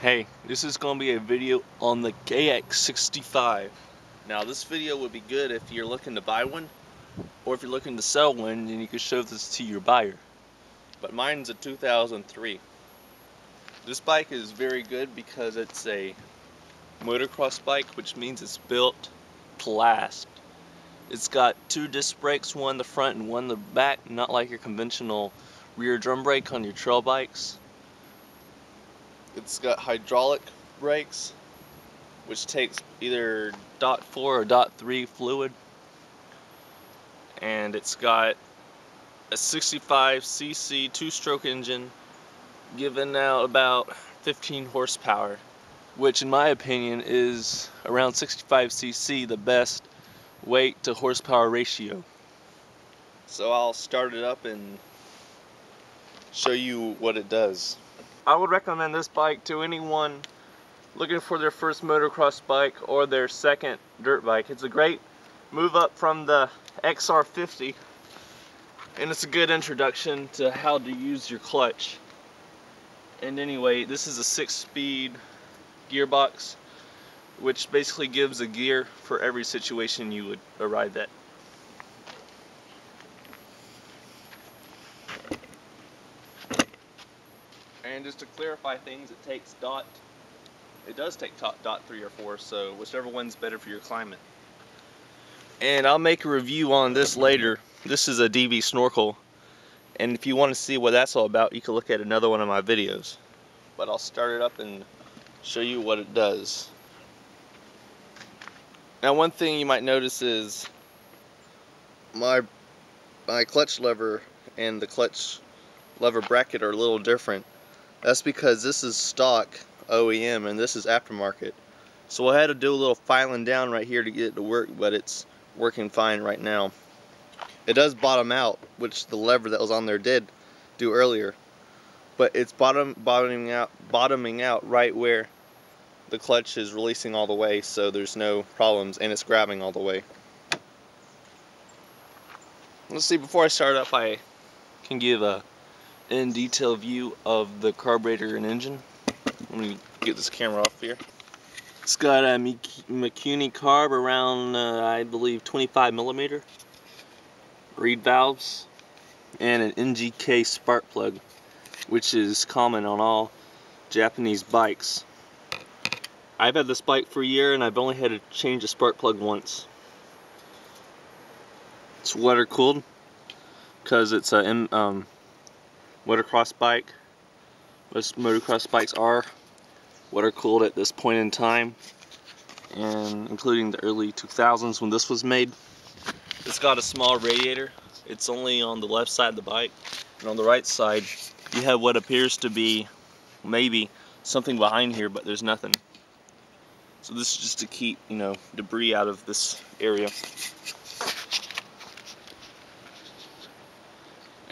Hey, this is going to be a video on the KX65. Now this video would be good if you're looking to buy one, or if you're looking to sell one and you can show this to your buyer. But mine's a 2003. This bike is very good because it's a motocross bike, which means it's built to last. It's got 2 disc brakes, one in the front and one in the back, not like your conventional rear drum brake on your trail bikes. It's got hydraulic brakes, which takes either .4 or .3 fluid, and it's got a 65cc 2-stroke engine giving out about 15 horsepower, which in my opinion is around 65cc the best weight to horsepower ratio. So I'll start it up and show you what it does. I would recommend this bike to anyone looking for their first motocross bike or their second dirt bike. It's a great move up from the XR50, and it's a good introduction to how to use your clutch. And anyway, this is a 6-speed gearbox, which basically gives a gear for every situation you would arrive at. And just to clarify things, it does take .3 or 4, so whichever one's better for your climate. And I'll make a review on this later. This is a DV snorkel, and if you want to see what that's all about, you can look at another one of my videos. But I'll start it up and show you what it does. Now, one thing you might notice is my clutch lever and the clutch lever bracket are a little different. That's because this is stock OEM and this is aftermarket. So I had to do a little filing down right here to get it to work, but it's working fine right now. It does bottom out, which the lever that was on there did do earlier. But it's bottoming out right where the clutch is releasing all the way, so there's no problems, and it's grabbing all the way. Let's see, before I start up, I can give a in detail view of the carburetor and engine. Let me get this camera off here. It's got a McCuney carb around I believe 25mm, reed valves, and an NGK spark plug, which is common on all Japanese bikes. I've had this bike for a year and I've only had to change a spark plug once. It's water cooled because it's a motocross bike. Most motocross bikes are water cooled at this point in time, and including the early 2000s when this was made. It's got a small radiator. It's only on the left side of the bike, and on the right side you have what appears to be maybe something behind here, but there's nothing. So this is just to keep, debris out of this area.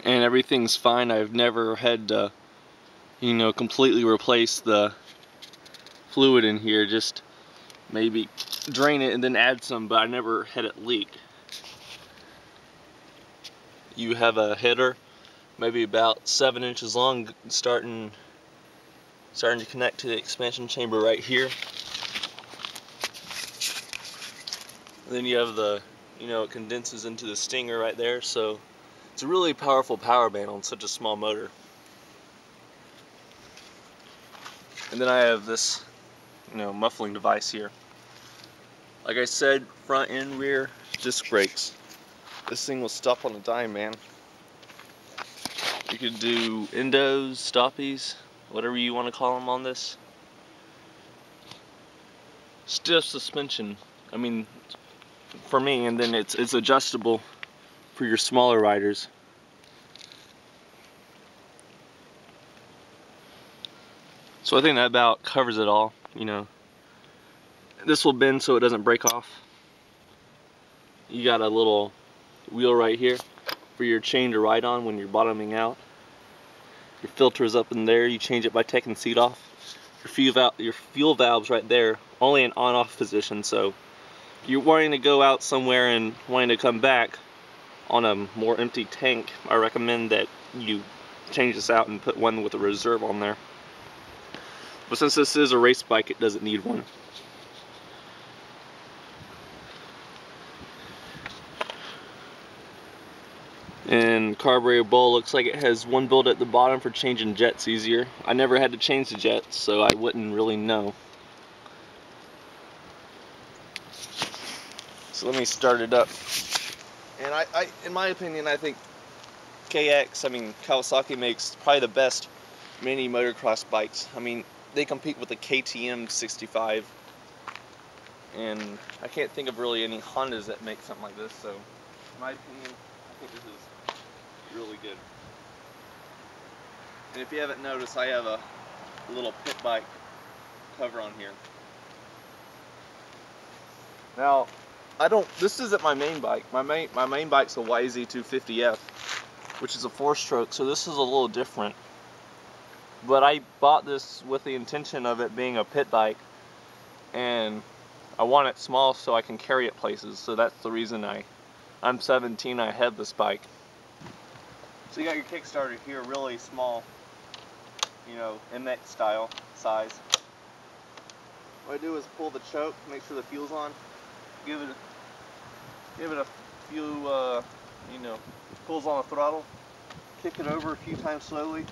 And everything's fine. I've never had to, completely replace the fluid in here. Just maybe drain it and then add some, but I never had it leak. You have a header, maybe about 7 inches long, starting to connect to the expansion chamber right here. And then you have the, it condenses into the stinger right there. So it's a really powerful power band on such a small motor. And then I have this, muffling device here. Like I said, front and rear disc brakes. This thing will stop on a dime, man. You could do endos, stoppies, whatever you want to call them on this. Stiff suspension, for me, and then it's adjustable for your smaller riders. So I think that about covers it all. This will bend so it doesn't break off. You got a little wheel right here for your chain to ride on when you're bottoming out. Your filter is up in there. You change it by taking the seat off. Your fuel valve's right there, only in on-off position. So if you're wanting to go out somewhere and wanting to come back on a more empty tank, I recommend that you change this out and put one with a reserve on there. But since this is a race bike, it doesn't need one. And carburetor bowl looks like it has one bolt at the bottom for changing jets easier. I never had to change the jets, so I wouldn't really know. So let me start it up. And in my opinion, I think Kawasaki makes probably the best mini motocross bikes. I mean, they compete with the KX65, and I can't think of really any Hondas that make something like this. So, in my opinion, I think this is really good. And if you haven't noticed, I have a little pit bike cover on here. Now, this isn't my main bike. My main bike's a YZ250F, which is a 4-stroke, so this is a little different. But I bought this with the intention of it being a pit bike, and I want it small so I can carry it places. So that's the reason I'm 17, I have this bike. So you got your Kickstarter here, really small, you know, MX style size. What I do is pull the choke, make sure the fuel's on, give it a few, you know, pulls on the throttle, kick it over a few times slowly,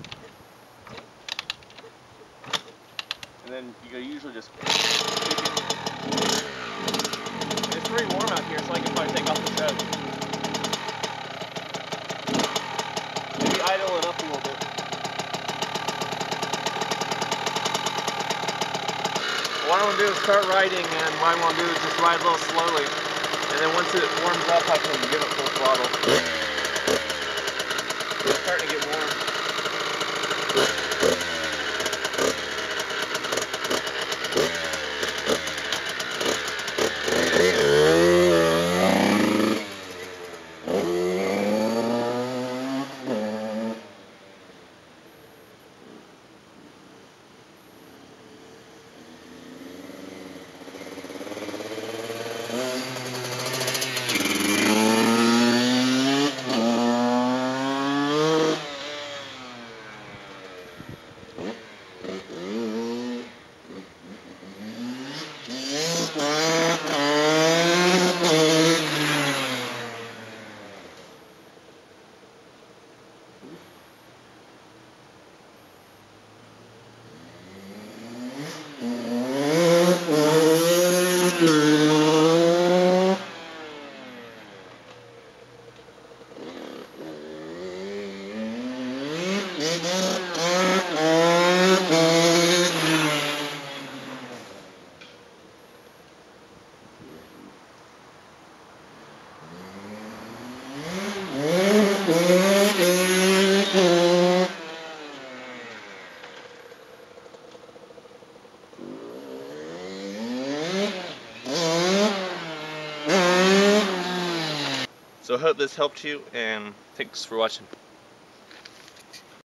and then you usually just kick it. It's pretty warm out here, so I can probably take off the choke. Maybe idle it up a little bit. What I want to do is start riding, and what I want to do is just ride a little slowly. And then once it warms up, I can give it full throttle. It's starting to get warm. So I hope this helped you, and thanks for watching.